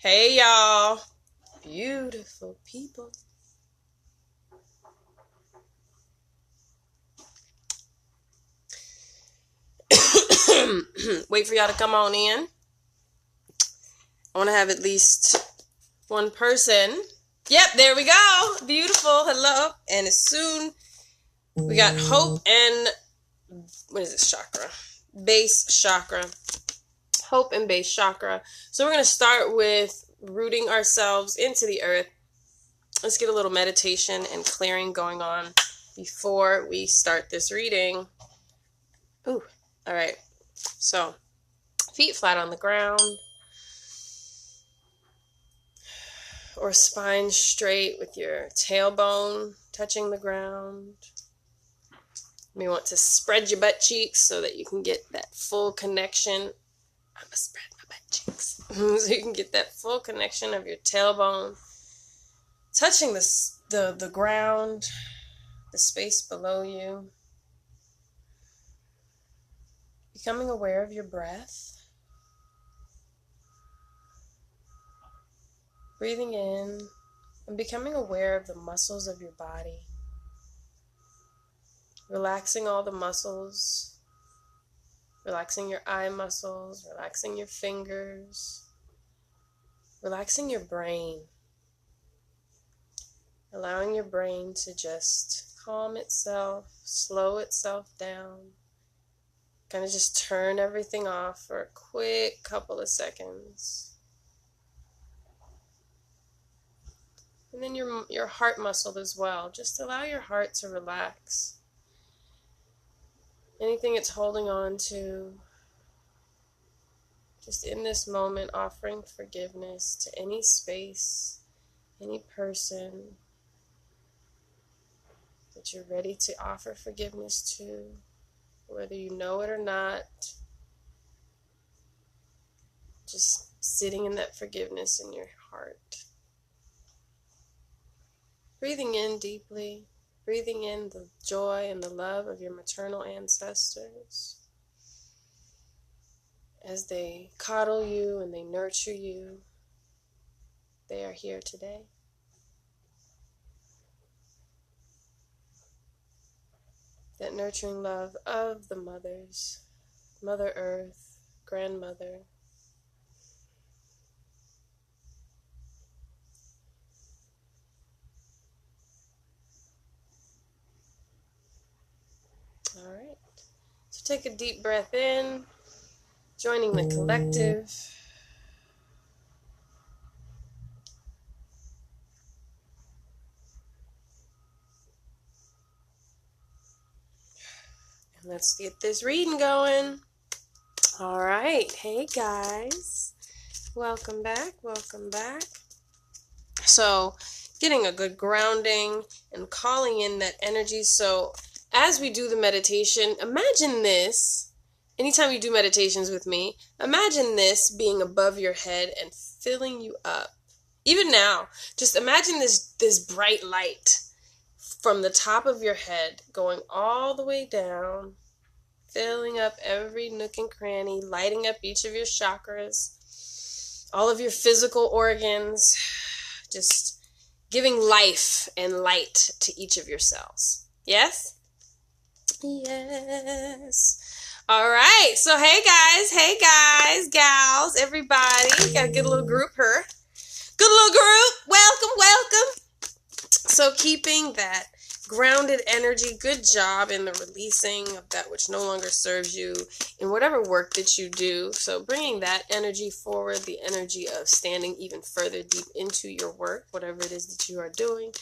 Hey y'all, beautiful people. Wait for y'all to come on in. I want to have at least one person. Yep, there we go. Beautiful. Hello. And as soon we got hope and what is this chakra? Base chakra. Hope and base chakra. So we're going to start with rooting ourselves into the earth. Let's get a little meditation and clearing going on before we start this reading. Ooh, all right. So, feet flat on the ground or spine straight with your tailbone touching the ground. You may want to spread your butt cheeks so that you can get that full connection. I'm going to spread my butt cheeks so you can get that full connection of your tailbone touching the ground, the space below you. Becoming aware of your breath. Breathing in and becoming aware of the muscles of your body. Relaxing all the muscles. Relaxing your eye muscles. Relaxing your fingers. Relaxing your brain. Allowing your brain to just calm itself, slow itself down. Kind of just turn everything off for a quick couple of seconds. And then your heart muscle as well. Just allow your heart to relax. Anything it's holding on to, just in this moment, offering forgiveness to any space, any person that you're ready to offer forgiveness to. Whether you know it or not, just sitting in that forgiveness in your heart. Breathing in deeply, breathing in the joy and the love of your maternal ancestors as they coddle you and they nurture you. They are here today. That nurturing love of the mothers, Mother Earth, Grandmother. All right. So take a deep breath in, joining the collective. Let's get this reading going. All right. Hey, guys. Welcome back. Welcome back. So, getting a good grounding and calling in that energy. So, as we do the meditation, imagine this. Anytime you do meditations with me, imagine this being above your head and filling you up. Even now, just imagine this bright light from the top of your head, going all the way down, filling up every nook and cranny, lighting up each of your chakras, all of your physical organs, just giving life and light to each of your cells. Yes? Yes. All right. So, hey guys, gals, everybody. Got a good little group here. Good little group. Welcome. So keeping that grounded energy, good job in the releasing of that which no longer serves you in whatever work that you do. So bringing that energy forward, the energy of standing even further deep into your work, whatever it is that you are doing,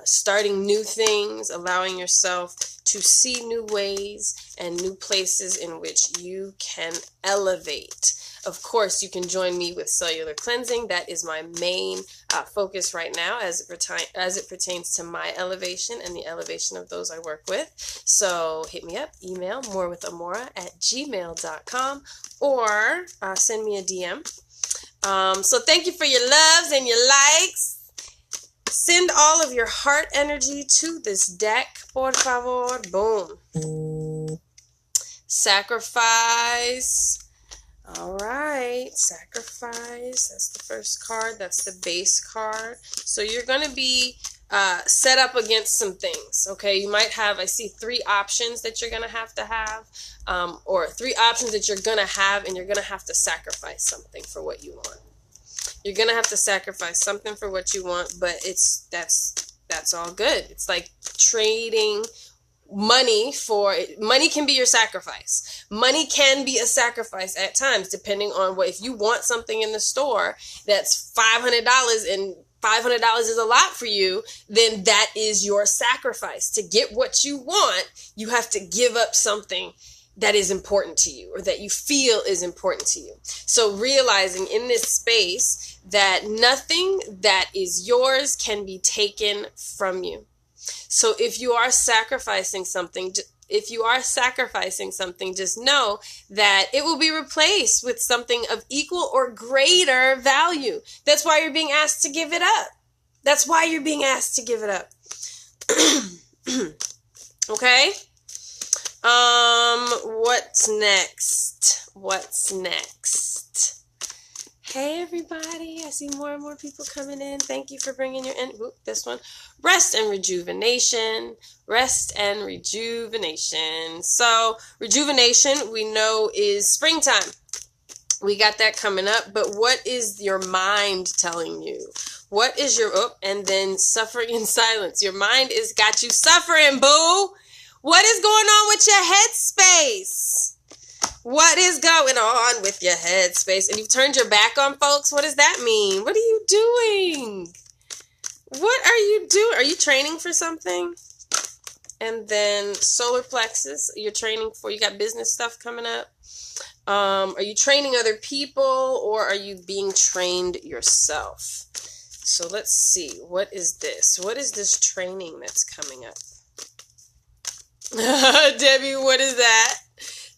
starting new things, allowing yourself to see new ways and new places in which you can elevate. Of course, you can join me with cellular cleansing. That is my main focus right now as it pertains to my elevation and the elevation of those I work with. So hit me up, email morewithamora@gmail.com or send me a DM. So thank you for your loves and your likes. Send all of your heart energy to this deck, por favor. Boom. Sacrifice. All right, sacrifice. That's the first card. That's the base card. So you're going to be set up against some things, okay? You might have, I see 3 options that you're going to have, or 3 options that you're going to have, and you're going to have to sacrifice something for what you want. You're going to have to sacrifice something for what you want, but that's all good. It's like trading money can be your sacrifice. Money can be a sacrifice at times, depending on what, if you want something in the store that's $500 and $500 is a lot for you, then that is your sacrifice. To get what you want, you have to give up something that is important to you, or that you feel is important to you. So realizing in this space that nothing that is yours can be taken from you. So if you are sacrificing something, just know that it will be replaced with something of equal or greater value. That's why you're being asked to give it up. That's why you're being asked to give it up. Okay? What's next? What's next? Hey, everybody. I see more and more people coming in. Thank you for bringing your this one. Rest and rejuvenation. Rest and rejuvenation. So, rejuvenation, we know, is springtime. We got that coming up. But what is your mind telling you? What is your, and then suffering in silence. Your mind has got you suffering, boo. What is going on with your headspace? What is going on with your headspace? And you've turned your back on folks? What does that mean? What are you doing? What are you doing? Are you training for something? And then solar plexus, you're training for, you got business stuff coming up. Are you training other people, or are you being trained yourself? So let's see. What is this? What is this training that's coming up? Debbie, what is that?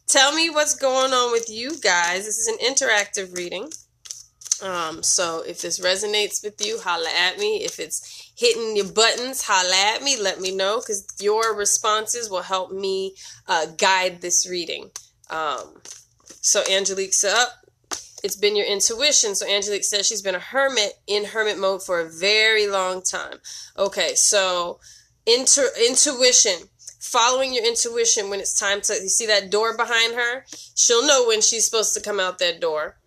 Tell me what's going on with you guys. This is an interactive reading. So if this resonates with you, holla at me. If it's hitting your buttons, holla at me. Let me know, because your responses will help me guide this reading. So Angelique said, it's been your intuition. So Angelique says she's been a hermit in hermit mode for a very long time. Okay, so intuition. Following your intuition when it's time to, you see that door behind her? She'll know when she's supposed to come out that door.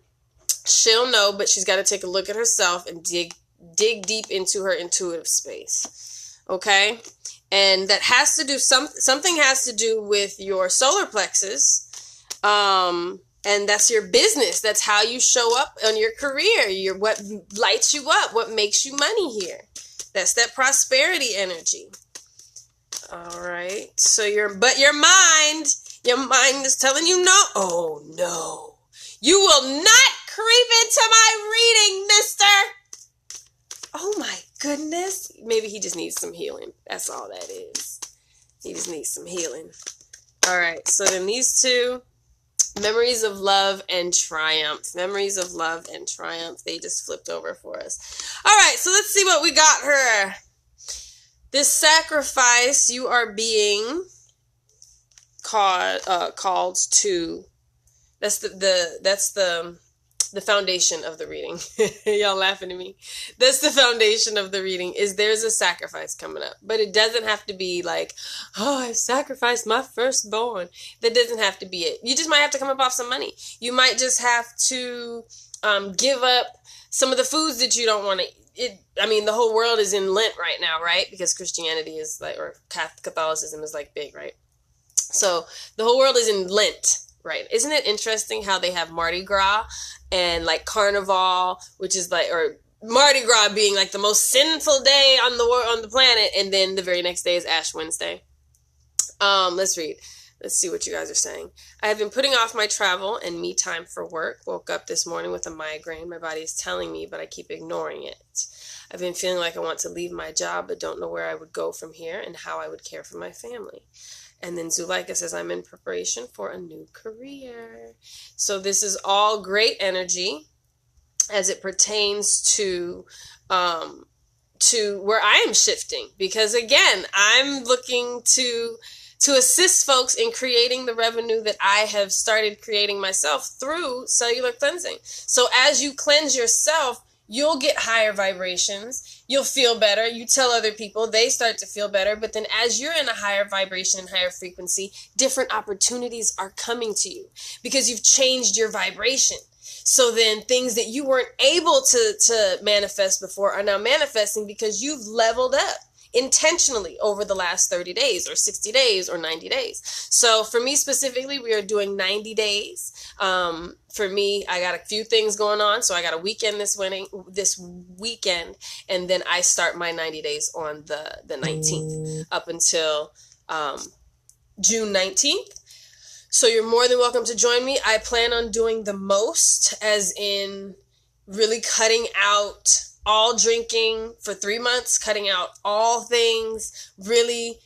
She'll know, but she's got to take a look at herself and dig deep into her intuitive space. Okay? And that has to do, something has to do with your solar plexus. And that's your business. That's how you show up on your career. What lights you up, what makes you money here. That's that prosperity energy. All right. So your mind is telling you no. Oh, no. You will not creep into my reading, mister. Oh, my goodness. Maybe he just needs some healing. That's all that is. He just needs some healing. All right. So then these two, memories of love and triumph. Memories of love and triumph. They just flipped over for us. All right. So let's see what we got here. This sacrifice, you are being called to. That's the foundation of the reading. Y'all laughing at me. That's the foundation of the reading. Is there's a sacrifice coming up, but it doesn't have to be like, oh, I've sacrificed my firstborn. That doesn't have to be it. You just might have to come up off some money. You might just have to give up some of the foods that you don't want to eat. The whole world is in Lent right now, right? Because Christianity is like, or Catholicism is like big, right? So the whole world is in Lent, right? Isn't it interesting how they have Mardi Gras and like Carnival, which is like, or Mardi Gras being like the most sinful day on the planet, and then the very next day is Ash Wednesday. Let's read. Let's see what you guys are saying. I have been putting off my travel and me time for work. Woke up this morning with a migraine. My body is telling me, but I keep ignoring it. I've been feeling like I want to leave my job, but don't know where I would go from here and how I would care for my family. And then Zuleika says, I'm in preparation for a new career. So this is all great energy as it pertains to where I am shifting. Because again, I'm looking to to assist folks in creating the revenue that I have started creating myself through cellular cleansing. So as you cleanse yourself, you'll get higher vibrations. You'll feel better. You tell other people, they start to feel better. But then as you're in a higher vibration and higher frequency, different opportunities are coming to you because you've changed your vibration. So then things that you weren't able to manifest before are now manifesting because you've leveled up intentionally over the last 30 days or 60 days or 90 days. So for me specifically, we are doing 90 days. For me, I got a few things going on. So I got a weekend this weekend, and then I start my 90 days on the 19th up until June 19th. So you're more than welcome to join me. I plan on doing the most, as in really cutting out all drinking for 3 months, cutting out all things, really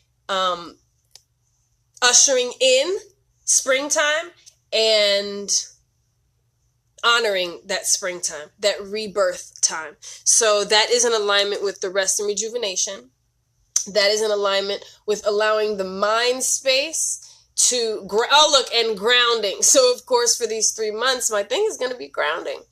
ushering in springtime and honoring that springtime, that rebirth time. So that is in alignment with the rest and rejuvenation. That is in alignment with allowing the mind space to and grounding. So of course, for these 3 months, my thing is going to be grounding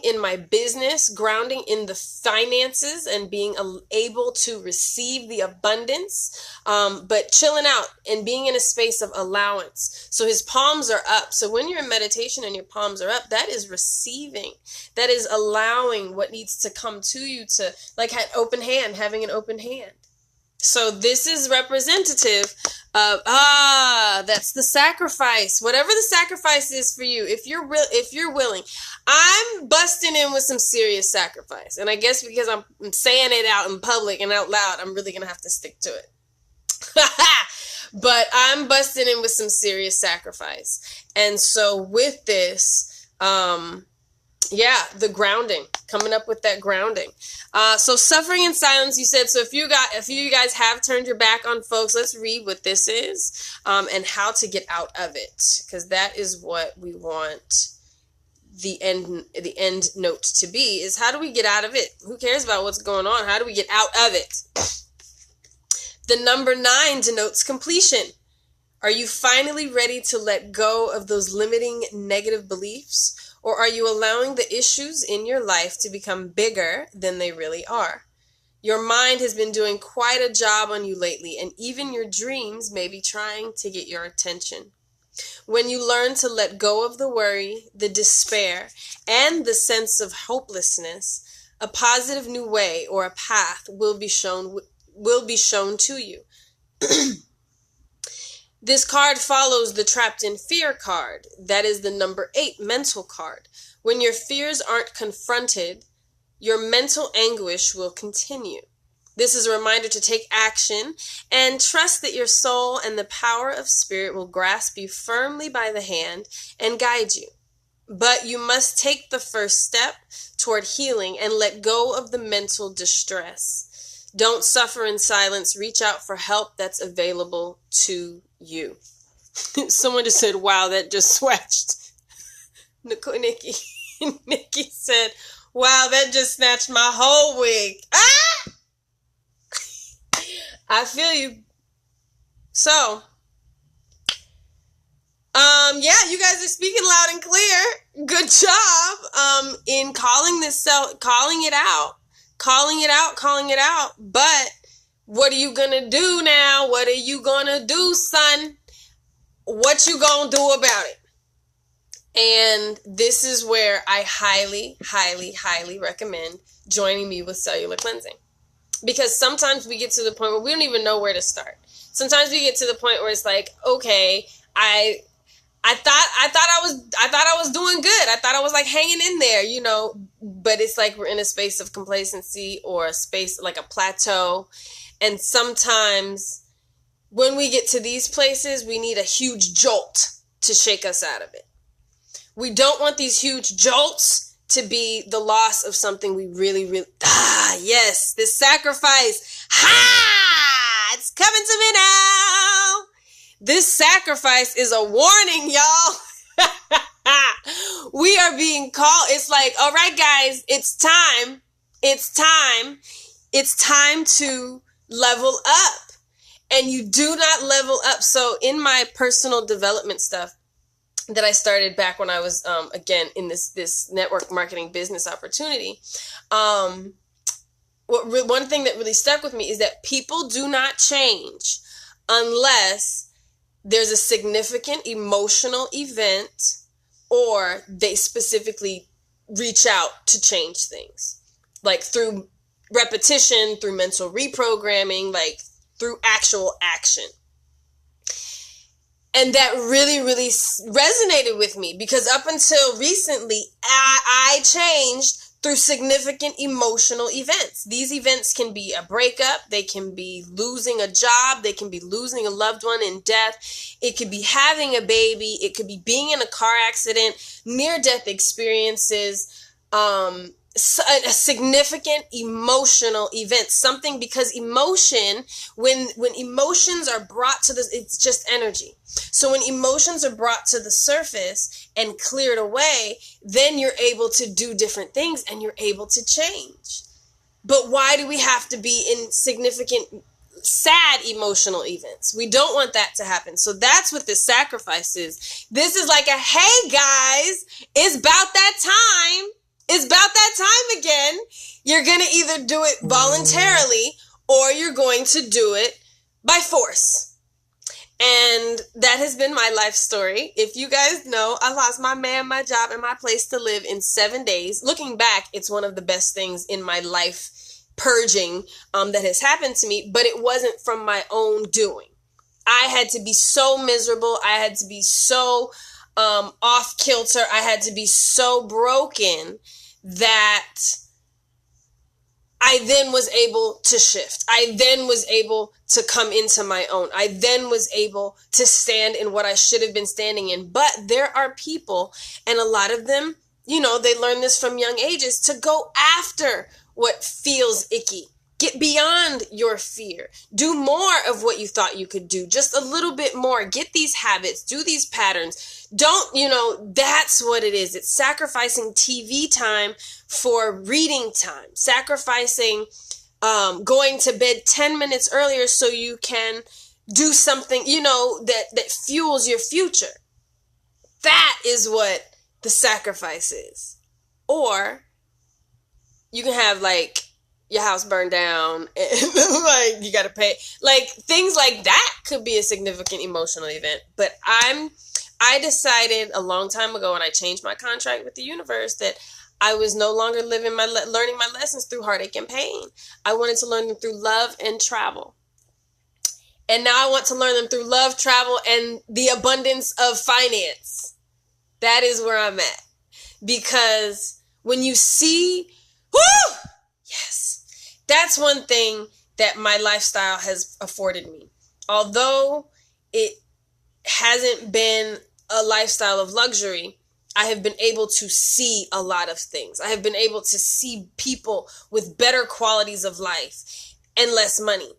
in my business, grounding in the finances and being able to receive the abundance, but chilling out and being in a space of allowance. So his palms are up. So when you're in meditation and your palms are up, that is receiving. That is allowing what needs to come to you, to like having an open hand. So this is representative of, that's the sacrifice. Whatever the sacrifice is for you, if you're willing. I'm busting in with some serious sacrifice. And I guess because I'm saying it out in public and out loud, I'm really going to have to stick to it. But I'm busting in with some serious sacrifice. And so with this, the grounding, coming up with that grounding. So suffering in silence, you said. So if you guys have turned your back on folks, let's read what this is, and how to get out of it, because that is what we want the end note to be, is how do we get out of it? Who cares about what's going on? How do we get out of it? The number 9 denotes completion. Are you finally ready to let go of those limiting negative beliefs? Or are you allowing the issues in your life to become bigger than they really are? Your mind has been doing quite a job on you lately, and even your dreams may be trying to get your attention. When you learn to let go of the worry, the despair, and the sense of hopelessness, a positive new way or a path will be shown to you. This card follows the trapped in fear card. That is the number 8 mental card. When your fears aren't confronted, your mental anguish will continue. This is a reminder to take action and trust that your soul and the power of spirit will grasp you firmly by the hand and guide you. But you must take the first step toward healing and let go of the mental distress. Don't suffer in silence. Reach out for help that's available to you. Someone just said, wow, that just swatched. Nikki said, wow, that just snatched my whole wig. Ah! I feel you. So, you guys are speaking loud and clear. Good job in calling it out. But what are you gonna do now? What are you gonna do, son? What you gonna do about it? And this is where I highly, highly, highly recommend joining me with cellular cleansing. Because sometimes we get to the point where we don't even know where to start. Sometimes we get to the point where it's like, okay, I thought I was doing good. I thought I was like hanging in there, but it's like we're in a space of complacency or a space like a plateau. And sometimes when we get to these places, we need a huge jolt to shake us out of it. We don't want these huge jolts to be the loss of something we really, really, yes, this sacrifice, it's coming to me now. This sacrifice is a warning, y'all. We are being called. It's like, all right, guys, it's time to level up. and you do not level up. So in my personal development stuff that I started back when I was, again, in this network marketing business opportunity, one thing that really stuck with me is that people do not change unless there's a significant emotional event or they specifically reach out to change things, like through repetition, through mental reprogramming, like through actual action. And that really, really resonated with me, because up until recently, I changed through significant emotional events. These events can be a breakup. They can be losing a job. They can be losing a loved one in death. It could be having a baby. It could be being in a car accident, near-death experiences, a significant emotional event, something, because emotion, when emotions are brought to this, it's just energy. So when emotions are brought to the surface and cleared away, then you're able to do different things and you're able to change. But why do we have to be in significant, sad emotional events? We don't want that to happen. So that's what this sacrifice is. This is like a, hey guys, it's about that time. It's about that time again. You're going to either do it voluntarily or you're going to do it by force. And that has been my life story. If you guys know, I lost my man, my job, and my place to live in 7 days. Looking back, it's one of the best things in my life purging that has happened to me, but it wasn't from my own doing. I had to be so miserable. I had to be so off kilter. I had to be so broken that I then was able to shift. I then was able to come into my own. I then was able to stand in what I should have been standing in. But there are people, and a lot of them, you know, they learn this from young ages, to go after what feels icky. Get beyond your fear. Do more of what you thought you could do. Just a little bit more. Get these habits. Do these patterns. Don't, you know, that's what it is. It's sacrificing TV time for reading time. Sacrificing going to bed 10 minutes earlier so you can do something, you know, that fuels your future. That is what the sacrifice is. Or you can have, like, your house burned down and like you got to pay, like things like that could be a significant emotional event. But I decided a long time ago when I changed my contract with the universe that I was no longer learning my lessons through heartache and pain. I wanted to learn them through love and travel. And now I want to learn them through love, travel, and the abundance of finance. That is where I'm at. Because when you see, whoo! Yes. That's one thing that my lifestyle has afforded me. Although it hasn't been a lifestyle of luxury, I have been able to see a lot of things. I have been able to see people with better qualities of life and less money.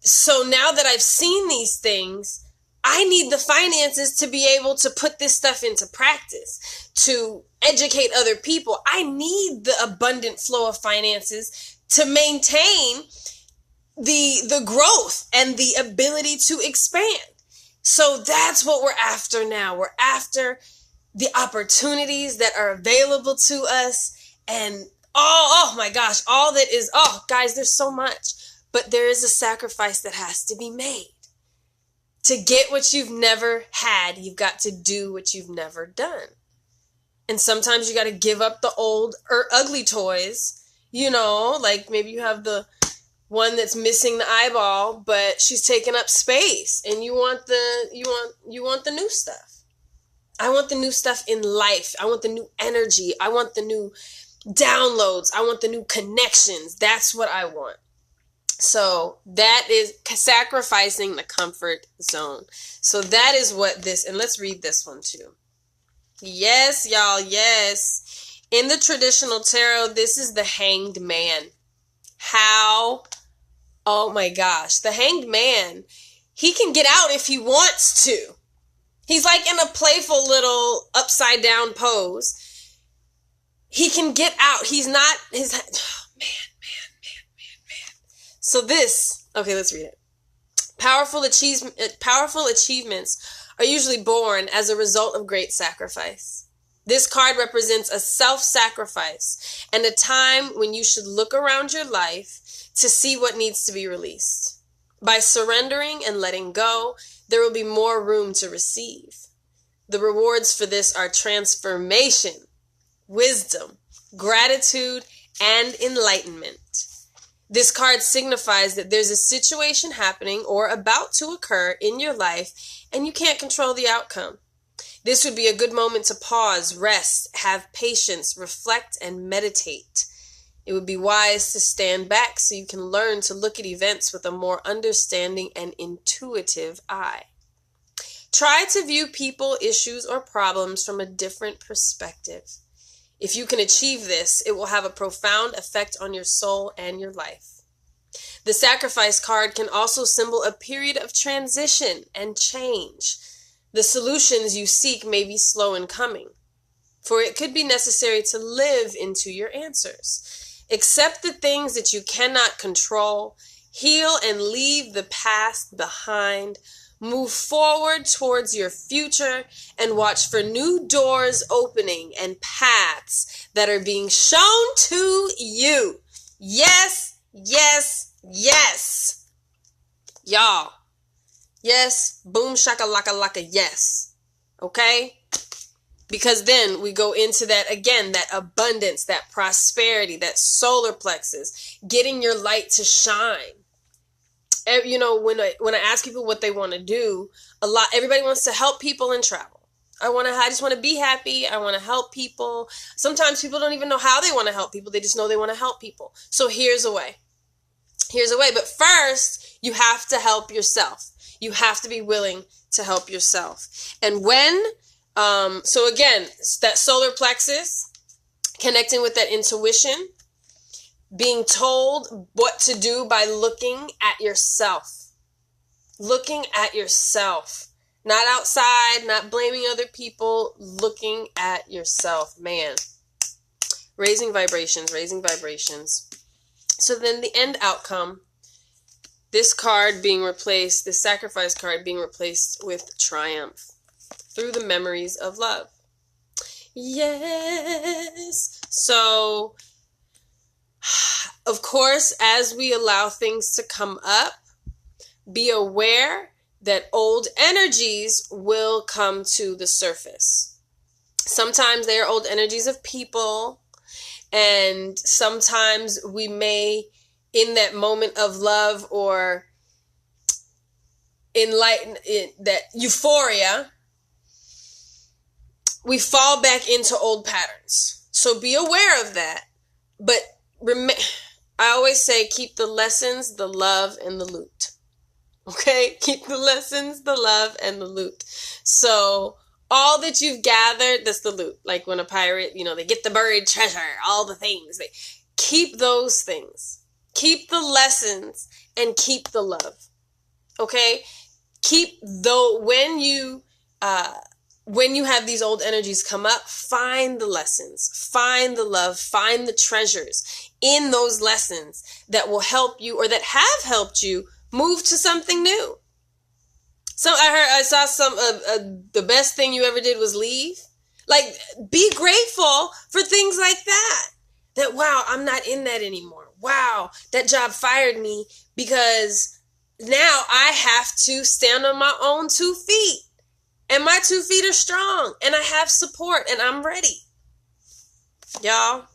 So now that I've seen these things, I need the finances to be able to put this stuff into practice, to educate other people. I need the abundant flow of finances to maintain the growth and the ability to expand. So that's what we're after now. We're after the opportunities that are available to us, and oh my gosh, all that is, oh guys, there's so much, but there is a sacrifice that has to be made. To get what you've never had, you've got to do what you've never done. And sometimes you got to give up the old or ugly toys. You know, like maybe you have the one that's missing the eyeball, but she's taking up space, and you want the new stuff. I want the new stuff in life. I want the new energy. I want the new downloads. I want the new connections. That's what I want. So that is sacrificing the comfort zone. So that is what this, and let's read this one too. Yes, y'all, yes. In the traditional tarot, this is the Hanged Man. How? Oh my gosh. The Hanged Man, he can get out if he wants to. He's like in a playful little upside down pose. He can get out. He's not, oh, man. So this, okay, let's read it. Powerful achievements are usually born as a result of great sacrifice. This card represents a self-sacrifice and a time when you should look around your life to see what needs to be released. By surrendering and letting go, there will be more room to receive. The rewards for this are transformation, wisdom, gratitude, and enlightenment. This card signifies that there's a situation happening or about to occur in your life, and you can't control the outcome. This would be a good moment to pause, rest, have patience, reflect, and meditate. It would be wise to stand back so you can learn to look at events with a more understanding and intuitive eye. Try to view people, issues, or problems from a different perspective. If you can achieve this, it will have a profound effect on your soul and your life. The sacrifice card can also symbol a period of transition and change. The solutions you seek may be slow in coming, for it could be necessary to live into your answers. Accept the things that you cannot control, heal and leave the past behind, move forward towards your future, and watch for new doors opening and paths that are being shown to you. Yes, yes, yes. Y'all. Yes, boom, shaka, laka, laka, yes. Okay? Because then we go into that again, that abundance, that prosperity, that solar plexus, getting your light to shine. You know, when I ask people what they want to do, everybody wants to help people and travel. I just want to be happy. I want to help people. Sometimes people don't even know how they want to help people. They just know they want to help people. So here's a way. Here's a way. But first, you have to help yourself. You have to be willing to help yourself. And so again, that solar plexus, connecting with that intuition, being told what to do by looking at yourself. Looking at yourself. Not outside, not blaming other people, looking at yourself. Man, raising vibrations, raising vibrations. So then the end outcome, this card being replaced, this sacrifice card being replaced with triumph through the memories of love. Yes. So, of course, as we allow things to come up, be aware that old energies will come to the surface. Sometimes they are old energies of people, and sometimes we may, in that moment of love or that euphoria, we fall back into old patterns. So be aware of that. But I always say, keep the lessons, the love, and the loot. Okay? Keep the lessons, the love, and the loot. So all that you've gathered, that's the loot. Like when a pirate, they get the buried treasure, all the things. Keep those things. Keep the lessons and keep the love. Okay? When you have these old energies come up, find the lessons, find the love, find the treasures in those lessons that will help you or that have helped you move to something new. So I saw the best thing you ever did was leave. Like, be grateful for things like that. That, wow, I'm not in that anymore. Wow, that job fired me because now I have to stand on my own 2 feet. And my 2 feet are strong. And I have support. And I'm ready. Y'all.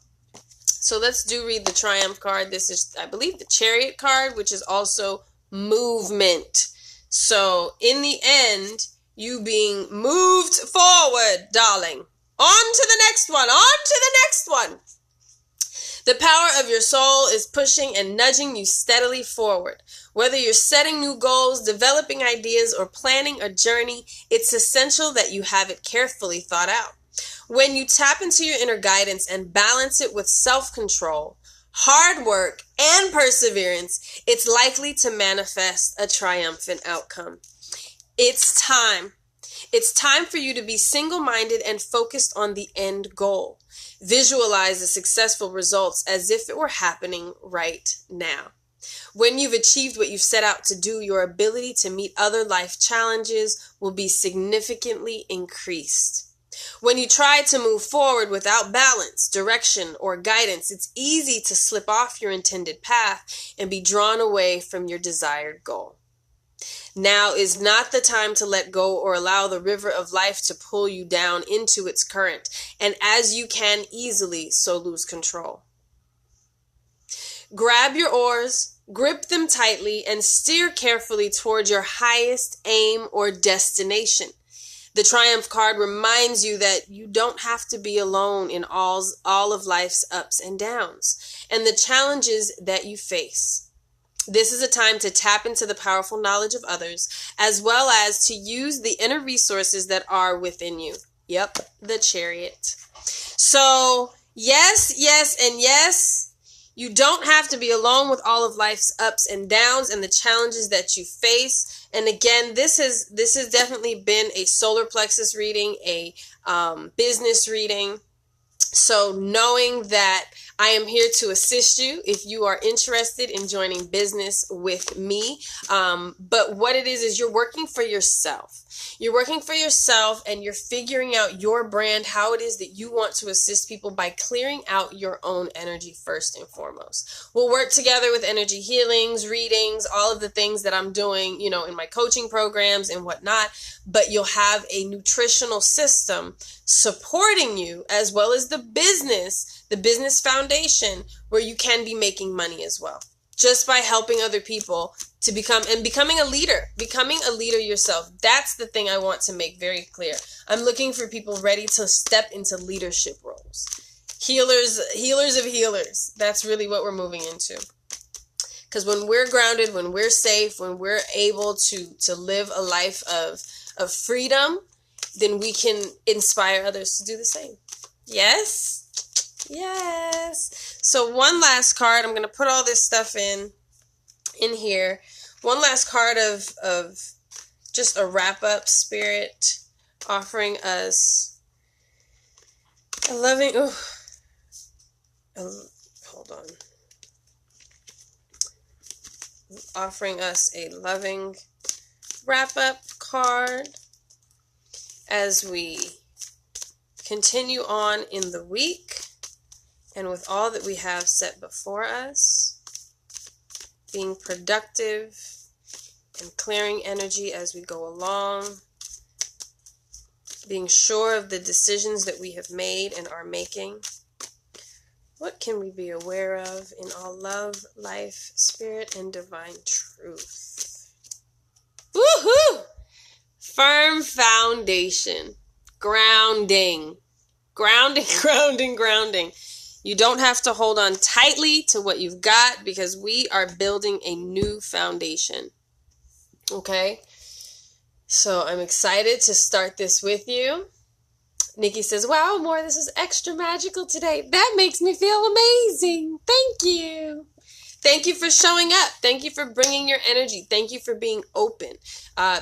So let's read the Triumph card. This is, I believe, the Chariot card, which is also movement. So in the end, you being moved forward, darling. On to the next one. On to the next one. The power of your soul is pushing and nudging you steadily forward. Whether you're setting new goals, developing ideas, or planning a journey, it's essential that you have it carefully thought out. When you tap into your inner guidance and balance it with self-control, hard work, and perseverance, it's likely to manifest a triumphant outcome. It's time. It's time for you to be single-minded and focused on the end goal. Visualize the successful results as if it were happening right now. When you've achieved what you've set out to do, your ability to meet other life challenges will be significantly increased. When you try to move forward without balance, direction, or guidance, it's easy to slip off your intended path and be drawn away from your desired goal. Now is not the time to let go or allow the river of life to pull you down into its current, and as you can easily so lose control. Grab your oars, grip them tightly, and steer carefully toward your highest aim or destination. The Triumph card reminds you that you don't have to be alone in all of life's ups and downs and the challenges that you face. This is a time to tap into the powerful knowledge of others, as well as to use the inner resources that are within you. Yep, the Chariot. So, yes, and yes. You don't have to be alone with all of life's ups and downs and the challenges that you face. And again, this has definitely been a solar plexus reading, a business reading. So knowing that I am here to assist you if you are interested in joining business with me. But what it is you're working for yourself. You're working for yourself and you're figuring out your brand, how it is that you want to assist people by clearing out your own energy first and foremost. We'll work together with energy healings, readings, all of the things that I'm doing, in my coaching programs and whatnot. But you'll have a nutritional system supporting you as well as the business foundation where you can be making money as well. Just by helping other people to becoming a leader yourself. That's the thing I want to make very clear. I'm looking for people ready to step into leadership roles. Healers of healers. That's really what we're moving into. Because when we're grounded, when we're safe, when we're able to live a life of freedom, then we can inspire others to do the same. Yes. So one last card. I'm going to put all this stuff in here. One last card of just a wrap-up, Spirit offering us a loving... hold on. Offering us a loving wrap-up card as we continue on in the week and with all that we have set before us, being productive and clearing energy as we go along, being sure of the decisions that we have made and are making. What can we be aware of in all love, life, spirit, and divine truth? Woohoo! Firm foundation. Grounding. Grounding. You don't have to hold on tightly to what you've got because we are building a new foundation. Okay? So I'm excited to start this with you. Nikki says, wow, Amora, this is extra magical today. That makes me feel amazing. Thank you. Thank you for showing up. Thank you for bringing your energy. Thank you for being open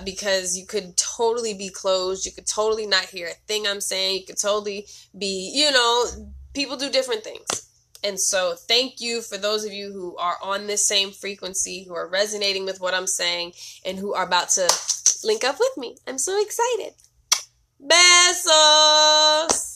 because you could totally be closed. You could totally not hear a thing I'm saying. You could totally be, people do different things. And so thank you for those of you who are on this same frequency, who are resonating with what I'm saying, and who are about to link up with me. I'm so excited. Besos!